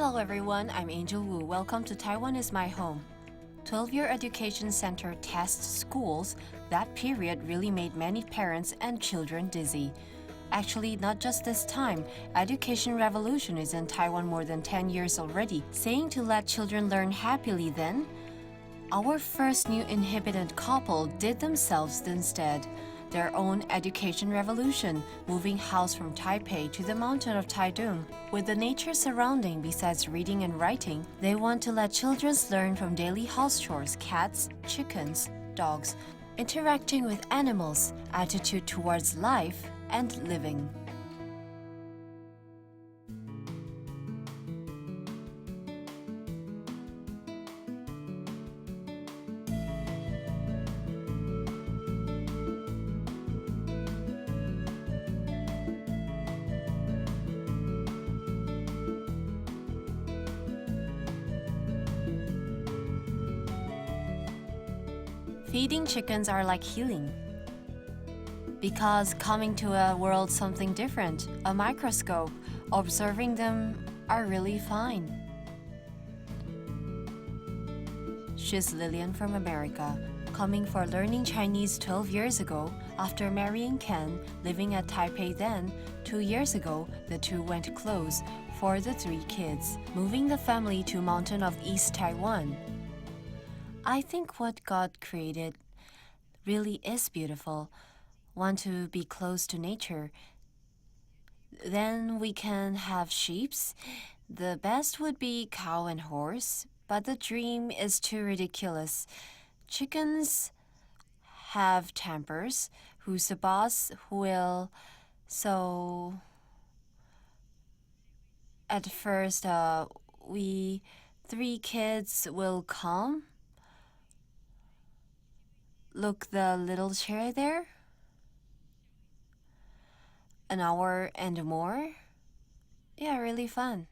Hello everyone, I'm Angel Wu. Welcome to Taiwan is my home. 12-year education center test schools, that period really made many parents and children dizzy. Actually, not just this time. Education revolution is in Taiwan more than 10 years already. Saying to let children learn happily then? Our first new inhabitant couple did themselves instead. Their own education revolution, moving house from Taipei to the mountain of Taitung. With the nature surrounding besides reading and writing, they want to let children learn from daily house chores, cats, chickens, dogs, interacting with animals, attitude towards life and living. Feeding chickens are like healing. Because coming to a world something different, a microscope, observing them are really fine. She's Lillian from America, coming for learning Chinese 12 years ago. After marrying Ken, living at Taipei then, 2 years ago, the two went close for the 3 kids, moving the family to mountain of East Taiwan. I think what God created really is beautiful. Want to be close to nature. Then we can have sheeps. The best would be cow and horse, but the dream is too ridiculous. Chickens have tempers. Who's the boss? Who will? So at first, we 3 kids will come. Look, the little chair there? An hour and more? Yeah, really fun.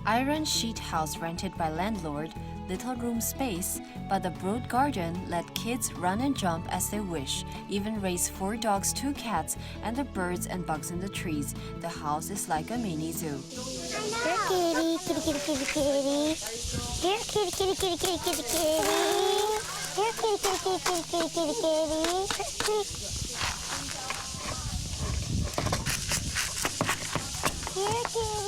Iron sheet house rented by landlord, little room space, but the broad garden let kids run and jump as they wish, even raise 4 dogs, 2 cats, and the birds and bugs in the trees. The house is like a mini zoo. Dear kitty, kitty, kitty, kitty, kitty. Dear kitty, kitty, kitty, kitty, kitty, kitty. Dear kitty, kitty, kitty, kitty, kitty, kitty, kitty. Dear kitty.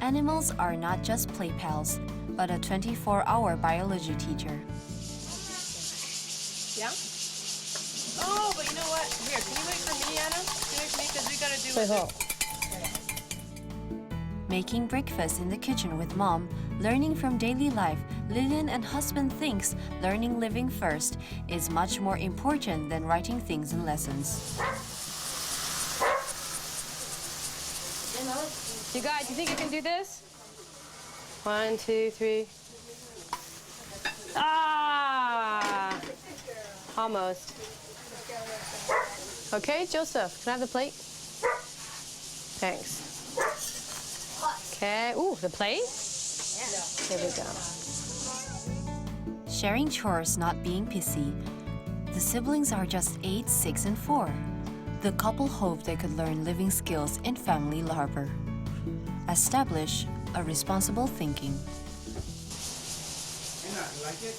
Animals are not just play pals, but a 24-hour biology teacher. Yeah? Oh, but you know what? Here, can you wait for me, Anna? Can you wait for me? Because we gotta do it. Making breakfast in the kitchen with mom, learning from daily life, Lillian and husband thinks learning living first is much more important than writing things in lessons. You guys, you think you can do this? 1, 2, 3. Ah! Almost. Okay, Joseph, can I have the plate? Thanks. Okay, ooh, the plate? Yeah. Here we go. Sharing chores, not being pissy. The siblings are just 8, 6, and 4. The couple hoped they could learn living skills in family labor. Establish a responsible thinking. Like it?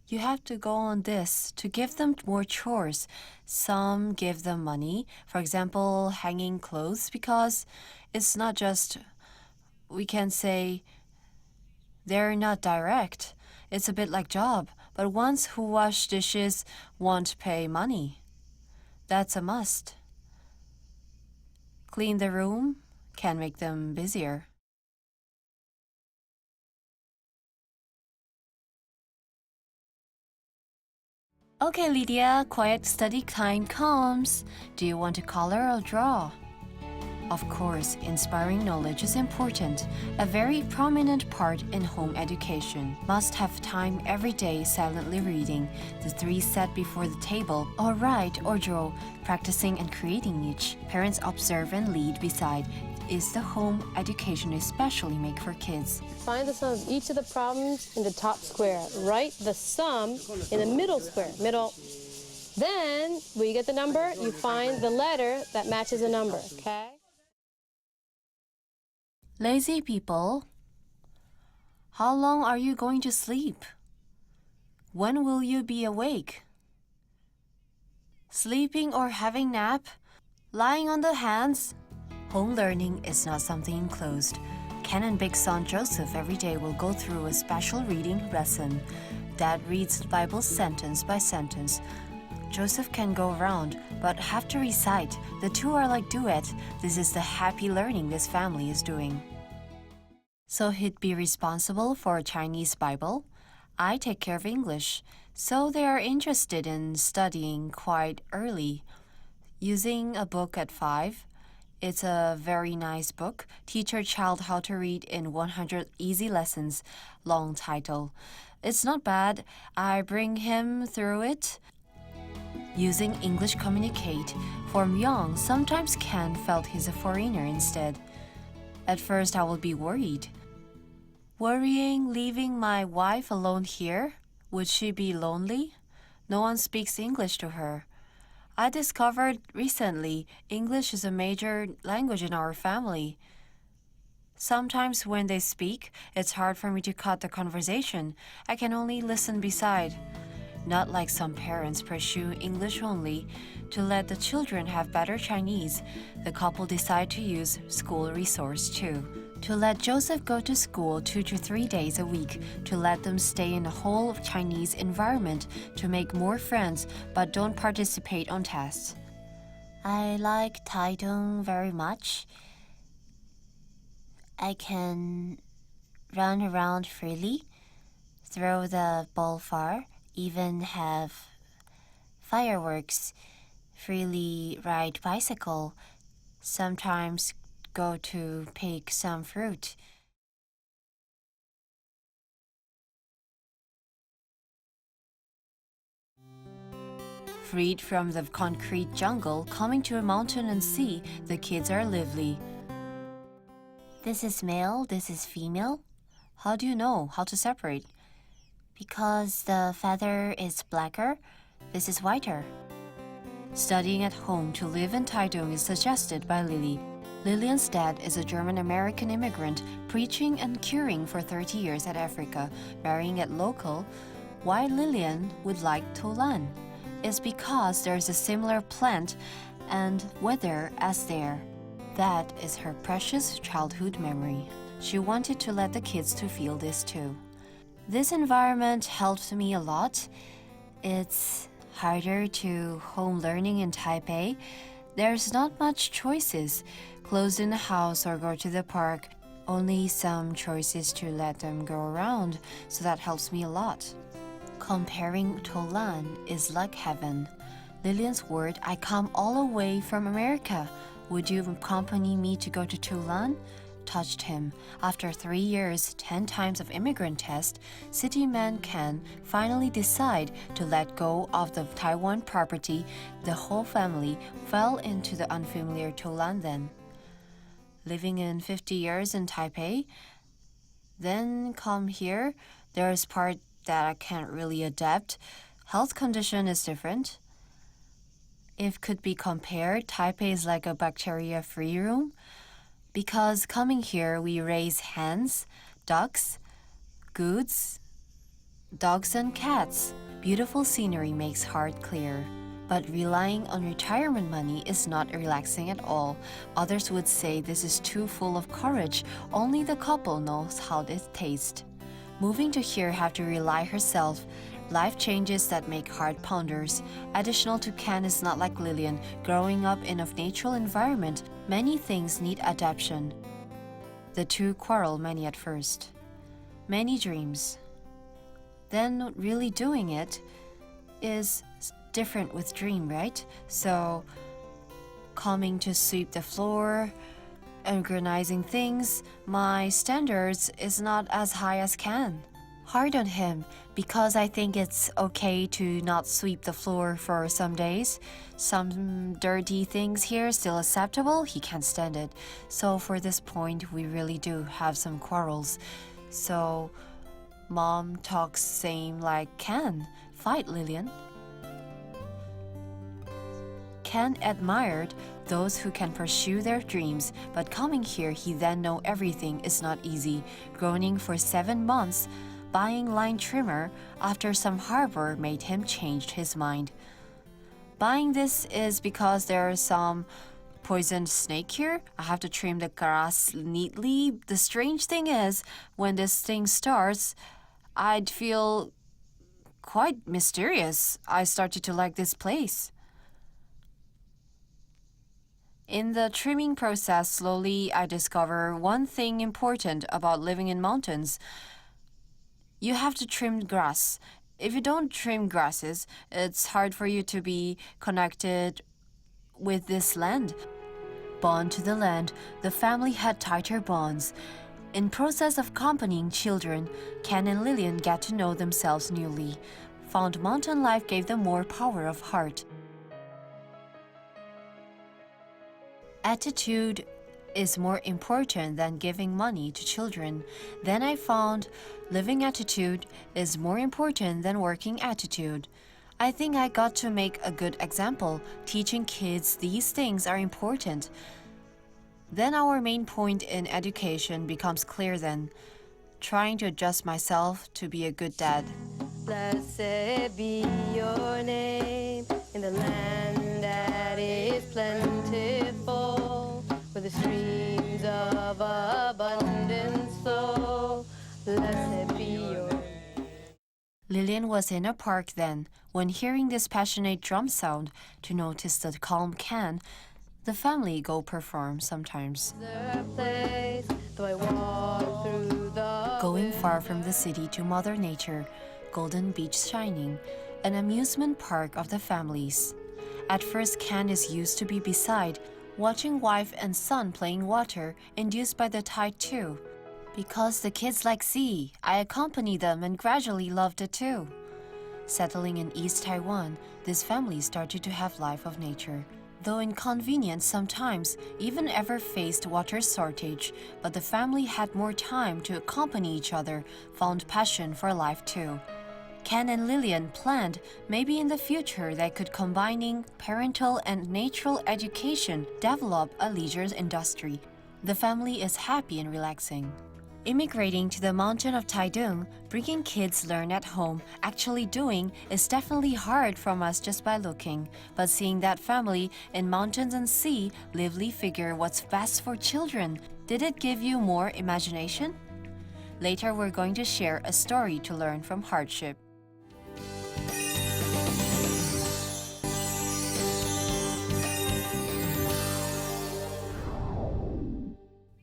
You have to go on this to give them more chores. Some give them money, for example, hanging clothes, because it's not just, we can say, they're not direct. It's a bit like job, but ones who wash dishes won't pay money. That's a must. Clean the room can make them busier. Okay, Lydia, quiet study time comes. Do you want to color or draw? Of course, inspiring knowledge is important, a very prominent part in home education. Must have time every day silently reading, the 3 set before the table, or write or draw, practicing and creating each. Parents observe and lead beside. Is the home education especially made for kids? Find the sum of each of the problems in the top square. Write the sum in the middle square, middle. Then, when you get the number, you find the letter that matches the number, okay? Lazy people, how long are you going to sleep? When will you be awake? Sleeping or having nap? Lying on the hands? Home learning is not something enclosed. Ken and big son Joseph every day will go through a special reading lesson. Dad reads the Bible sentence by sentence. Joseph can go around, but have to recite. The two are like duet. This is the happy learning this family is doing. So he'd be responsible for a Chinese Bible. I take care of English. So they are interested in studying quite early. Using a book at 5. It's a very nice book. Teach your child how to read in 100 easy lessons. Long title. It's not bad. I bring him through it. Using English communicate. From young, sometimes Ken felt he's a foreigner instead. At first, I will be worried. Worrying leaving my wife alone here? Would she be lonely? No one speaks English to her. I discovered recently English is a major language in our family. Sometimes when they speak, it's hard for me to cut the conversation. I can only listen beside. Not like some parents pursue English only. To let the children have better Chinese, the couple decide to use school resource too. To let Joseph go to school 2 to 3 days a week, to let them stay in a whole Chinese environment, to make more friends, but don't participate on tests. I like Taitung very much. I can run around freely, throw the ball far, even have fireworks, freely ride bicycle, sometimes go to pick some fruit. Freed from the concrete jungle, coming to a mountain and sea, the kids are lively. This is male, this is female. How do you know how to separate? Because the feather is blacker, this is whiter. Studying at home to live in Taitung is suggested by Lily. Lillian's dad is a German-American immigrant, preaching and curing for 30 years at Africa, marrying at local. Why Lillian would like Tolan is because there's a similar plant and weather as there. That is her precious childhood memory. She wanted to let the kids to feel this too. This environment helped me a lot. It's harder to home learning in Taipei. There's not much choices. Closed in the house or go to the park. Only some choices to let them go around, so that helps me a lot. Comparing Tolan is like heaven. Lillian's word, I come all the way from America. Would you accompany me to go to Tolan? Touched him. After 3 years, 10 times of immigrant test, city man Ken finally decide to let go of the Taiwan property. The whole family fell into the unfamiliar Tolan then. Living in 50 years in Taipei, then come here, there's part that I can't really adapt. Health condition is different. If could be compared, Taipei is like a bacteria-free room. Because coming here, we raise hens, ducks, goods, dogs and cats. Beautiful scenery makes heart clear. But relying on retirement money is not relaxing at all. Others would say this is too full of courage. Only the couple knows how it tastes. Moving to here have to rely herself. Life changes that make heart pounders. Additional to Ken is not like Lillian, growing up in a natural environment. Many things need adaptation. The two quarrel many at first. Many dreams. Then really doing it is different with dream, right? So coming to sweep the floor, Organizing things, my standards is not as high as Ken. Hard on him because I think it's okay to not sweep the floor for some days. Some dirty things here still acceptable, he can't stand it. So for this point, we really do have some quarrels. So Mom talks same like Ken. Fight, Lillian. Ken admired those who can pursue their dreams, but coming here he then know everything is not easy. Groaning for 7 months, buying line trimmer after some harbor made him change his mind. Buying this is because there are some poisoned snake here. I have to trim the grass neatly. The strange thing is, when this thing starts, I'd feel quite mysterious. I started to like this place. In the trimming process, slowly I discover one thing important about living in mountains. You have to trim grass. If you don't trim grasses, it's hard for you to be connected with this land. Bond to the land, the family had tighter bonds. In process of accompanying children, Ken and Lillian got to know themselves newly. Found mountain life gave them more power of heart. Attitude is more important than giving money to children. Then I found living attitude is more important than working attitude. I think I got to make a good example. Teaching kids these things are important. Then our main point in education becomes clear then. Trying to adjust myself to be a good dad. Blessed be your name in the land that is plentiful, where the streams of abundance flow. Blessed be your name. Lillian was in a park then, when hearing this passionate drum sound, to notice the calm Ken, the family go perform sometimes. The place, though I walk through the Going far from the city to Mother Nature, Golden Beach shining, an amusement park of the families. At first, Ken is used to be beside, watching wife and son playing water, induced by the tide too. Because the kids like sea, I accompany them and gradually loved it too. Settling in East Taiwan, this family started to have life of nature. Though inconvenient sometimes, even ever faced water shortage, but the family had more time to accompany each other, found passion for life too. Ken and Lillian planned maybe in the future they could combining parental and natural education develop a leisure industry. The family is happy and relaxing. Immigrating to the mountain of Taidung, bringing kids learn at home, actually doing is definitely hard from us just by looking. But seeing that family in mountains and sea lively figure what's best for children, did it give you more imagination? Later we're going to share a story to learn from hardship.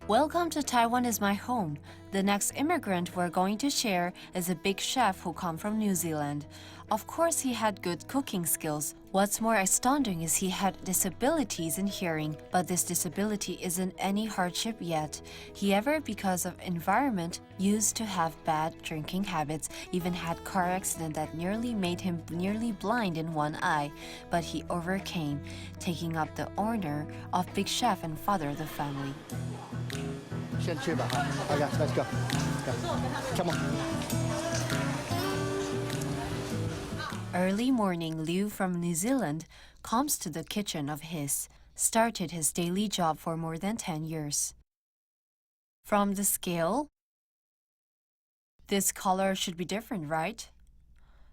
Welcome to Taiwan is my home. The next immigrant we're going to share is a big chef who come from New Zealand. Of course, he had good cooking skills. What's more astounding is he had disabilities in hearing, but this disability isn't any hardship yet. He ever, because of environment, used to have bad drinking habits, even had car accident that nearly made him nearly blind in one eye. But he overcame, taking up the honor of big chef and father of the family. 先去吧哈 ，OK, let's go. Come on. Early morning, Liu from New Zealand comes to the kitchen of his, started his daily job for more than 10 years. From the scale, this color should be different, right?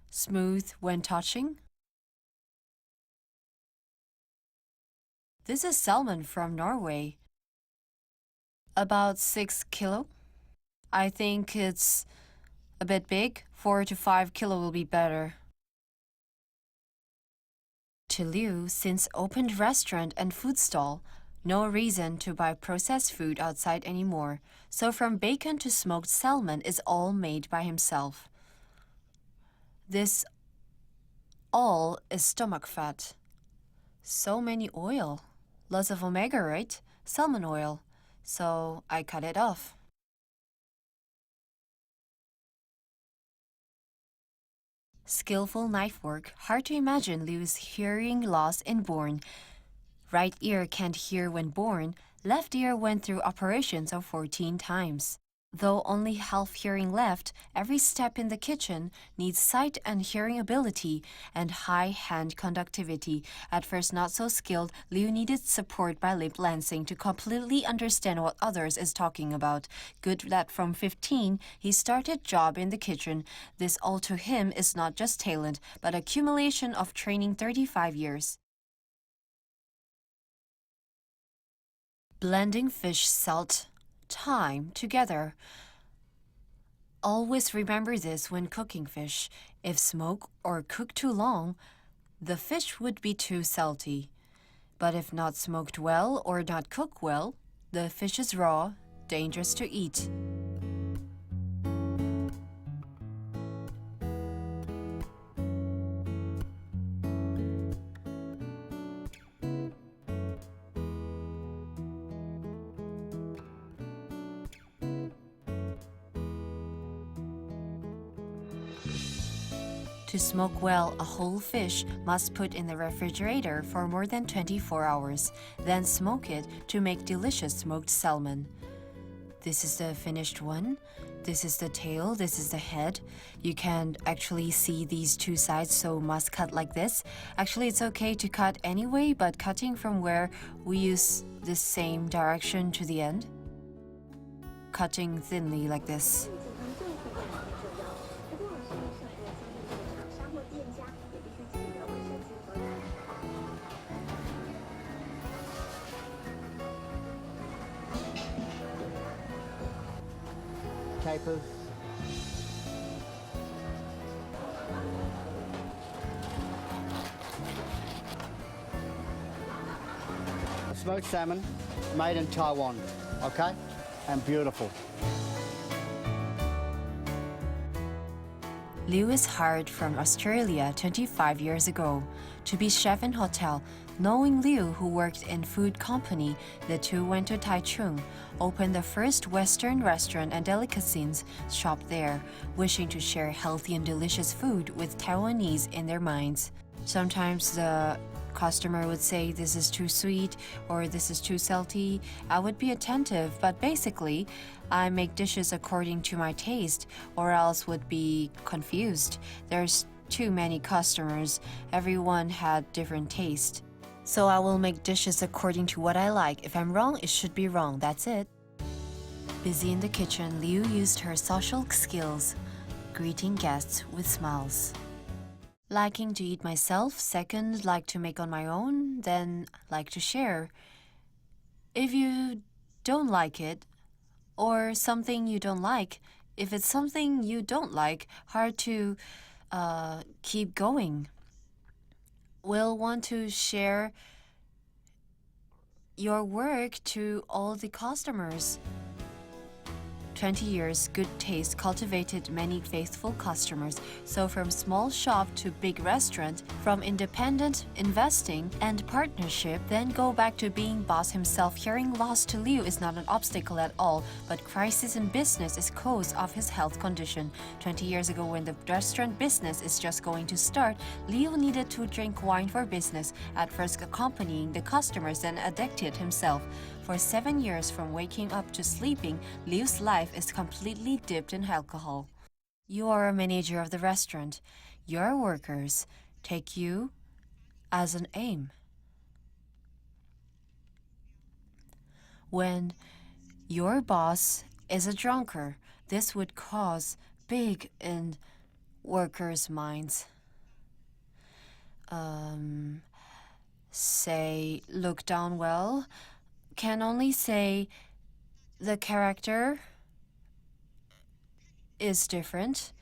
Smooth when touching. This is salmon from Norway. About 6 kilo. I think it's a bit big. 4 to 5 kilo will be better. To Liu, since opened restaurant and food stall, no reason to buy processed food outside anymore. So from bacon to smoked salmon is all made by himself. This all is stomach fat. So many oil. Lots of omega, right? Salmon oil. so I cut it off. Skillful knife work. Hard to imagine Liu's hearing loss inborn. Right ear can't hear when born. Left ear went through operations of 14 times. Though only half hearing left, every step in the kitchen needs sight and hearing ability and high hand conductivity. At first not so skilled, Liu needed support by lip lancing to completely understand what others is talking about. Good that from 15, he started job in the kitchen. This all to him is not just talent, but accumulation of training 35 years. Blending fish, salt, thyme together. Always remember this when cooking fish. If smoked or cooked too long, the fish would be too salty. But if not smoked well or not cooked well, the fish is raw, dangerous to eat. To smoke well, a whole fish must put in the refrigerator for more than 24 hours, then smoke it to make delicious smoked salmon. This is the finished one. This is the tail, this is the head. You can actually see these two sides, so must cut like this. Actually, it's okay to cut anyway, but cutting from where we use the same direction to the end. Cutting thinly like this. Capers. Smoked salmon made in Taiwan, okay? And beautiful. Liu is hired from Australia 25 years ago to be chef in hotel. Knowing Liu, who worked in food company, the two went to Taichung, opened the first Western restaurant and delicacies shop there, wishing to share healthy and delicious food with Taiwanese in their minds. Sometimes the customer would say this is too sweet or this is too salty. I would be attentive, but basically I make dishes according to my taste or else would be confused. There's too many customers. Everyone had different taste. So I will make dishes according to what I like. If I'm wrong, it should be wrong. That's it. Busy in the kitchen, Liu used her social skills, greeting guests with smiles. Liking to eat myself, second, like to make on my own, then like to share. If you don't like it, or something you don't like, if it's something you don't like, hard to keep going. Will want to share your work to all the customers. 20 years, good taste cultivated many faithful customers. So from small shop to big restaurant, from independent investing and partnership, then go back to being boss himself. Hearing loss to Liu is not an obstacle at all, but crisis in business is cause of his health condition. 20 years ago, when the restaurant business is just going to start, Liu needed to drink wine for business, at first accompanying the customers, then addicted himself. For 7 years from waking up to sleeping, Liu's life is completely dipped in alcohol. You are a manager of the restaurant. Your workers take you as an aim. When your boss is a drunkard, this would cause big in workers' minds. Say, look down well. Can only say the character is different,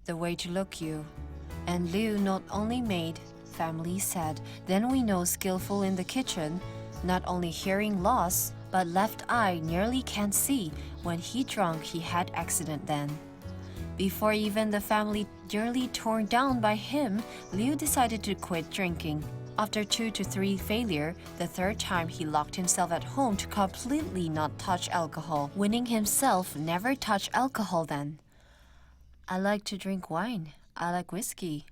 the way to look you. And Liu not only made family sad, then we know skillful in the kitchen, not only hearing loss, but left eye nearly can't see. When he drunk, he had accident then. Before even the family nearly torn down by him, Liu decided to quit drinking. After 2 to 3 failure, the third time he locked himself at home to completely not touch alcohol, winning himself never touch alcohol then. I like to drink wine. I like whiskey.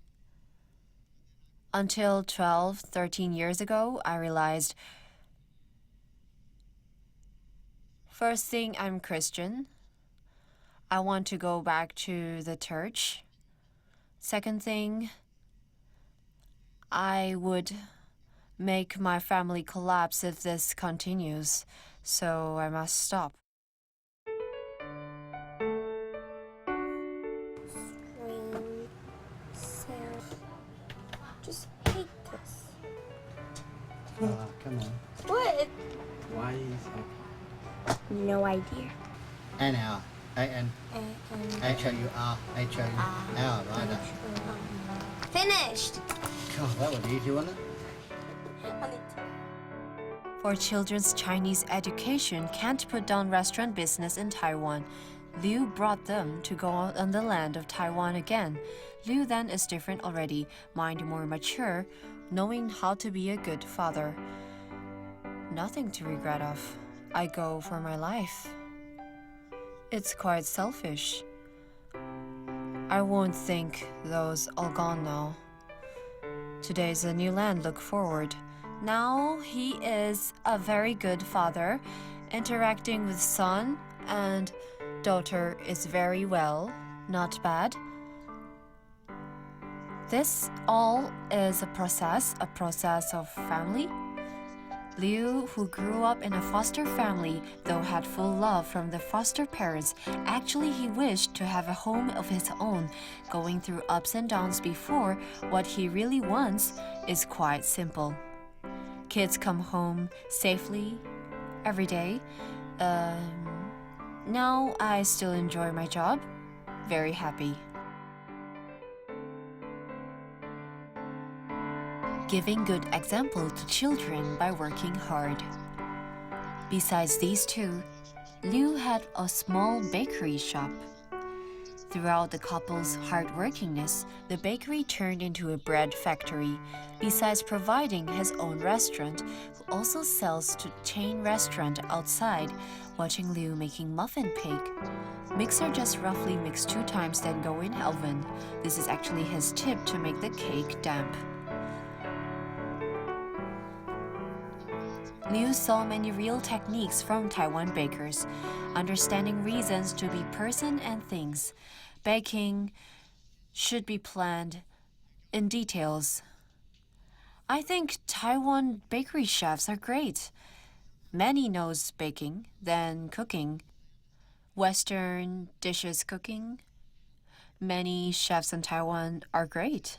Until 12, 13 years ago, I realized, first thing, I'm Christian. I want to go back to the church. Second thing, I would make my family collapse if this continues, so I must stop. Rain, sound. Just hate this. Come on. What? Why is it? No idea. N-L. A-N. H-O-U-R. H-O-U-R. Right there. Finished. God, that was easy, wasn't it? For children's Chinese education can't put down restaurant business in Taiwan. Liu brought them to go out on the land of Taiwan again. Liu then is different already, mind more mature, knowing how to be a good father. Nothing to regret of. I go for my life. It's quite selfish. I won't think those all gone now. Today's a new land, look forward. Now he is a very good father, interacting with son and daughter is very well, not bad. This all is a process of family. Liu, who grew up in a foster family, though had full love from the foster parents, actually he wished to have a home of his own, going through ups and downs before. What he really wants is quite simple. Kids come home safely every day. Now I still enjoy my job. Very happy. Giving good example to children by working hard. Besides these two, Liu had a small bakery shop. Throughout the couple's hardworkingness, the bakery turned into a bread factory. Besides providing his own restaurant, who also sells to chain restaurant outside, watching Liu making muffin cake. Mixer just roughly mix 2 times then go in oven. This is actually his tip to make the cake damp. Liu saw many real techniques from Taiwan bakers, understanding reasons to be person and things. Baking should be planned in details. I think Taiwan bakery chefs are great. Many knows baking, then cooking. Western dishes cooking. Many chefs in Taiwan are great.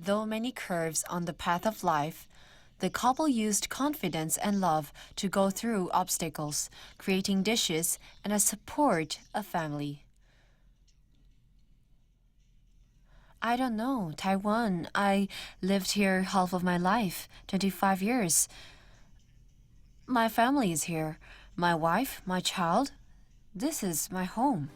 Though many curves on the path of life, the couple used confidence and love to go through obstacles, creating dishes and a support of family. I don't know, Taiwan. I lived here half of my life, 25 years. My family is here. My wife, my child. This is my home.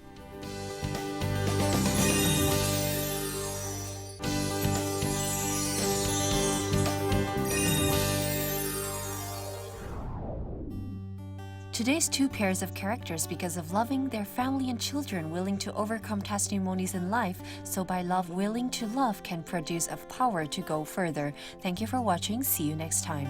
Today's 2 pairs of characters because of loving their family and children, willing to overcome testimonies in life, so by love willing to love can produce a power to go further. Thank you for watching. See you next time.